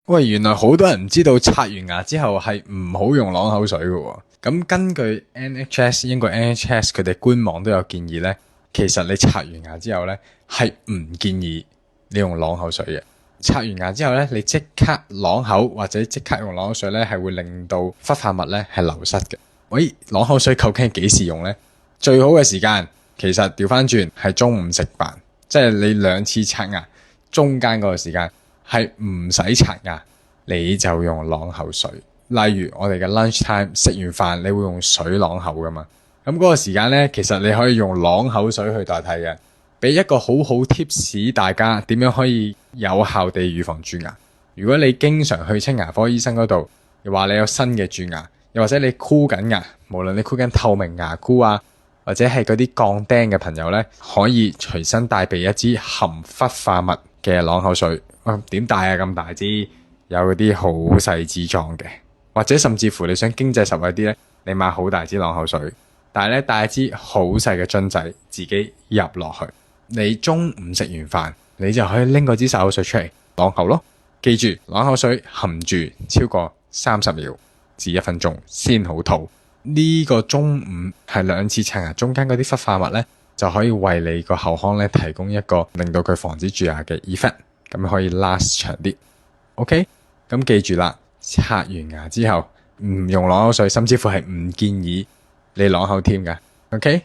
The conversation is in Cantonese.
喂，原來好多人唔知道刷完牙之後係唔好用朗口水嘅喎。咁根據 英國 NHS 佢哋官網都有建議咧，其實你刷完牙之後咧係唔建議你用朗口水嘅。刷完牙之後咧，你即刻朗口或者即刻用朗口水咧，係會令到氟化物咧係流失嘅。喂，朗口水究竟係幾時用咧？最好嘅時間其實調翻轉係中午食飯，即係你2次刷牙中間嗰個時間。係唔使刷牙，你就用朗口水。例如我哋嘅 lunch time 食完飯，你會用水朗口噶嘛？咁嗰個時間呢，其實你可以用朗口水去代替嘅。俾一個好好 tips 大家點樣可以有效地預防蛀牙。如果你經常去清牙科醫生嗰度，又話你有新嘅蛀牙，又或者你箍緊牙，無論你箍緊透明牙箍啊，或者係嗰啲鋼釘嘅朋友呢，可以隨身帶備一支含氟化物嘅朗口水。點大啊？咁大支，有嗰啲好細支裝嘅，或者甚至乎你想經濟實惠啲呢，你買好大支朗口水，但係咧帶一支好細嘅樽仔，自己入落去。你中午食完飯，你就可以拎嗰支漱口水出嚟朗口咯。記住，朗口水含住超過30秒至1分鐘先好吐。呢個中午係2次刷牙中間嗰啲氟化物呢，就可以為你個口腔呢提供一個令到佢防止蛀牙嘅 effect。咁可以 last 長啲 ，OK？ 咁記住啦，刷完牙之後唔用朗口水，甚至乎係唔建議你朗口添㗎，OK？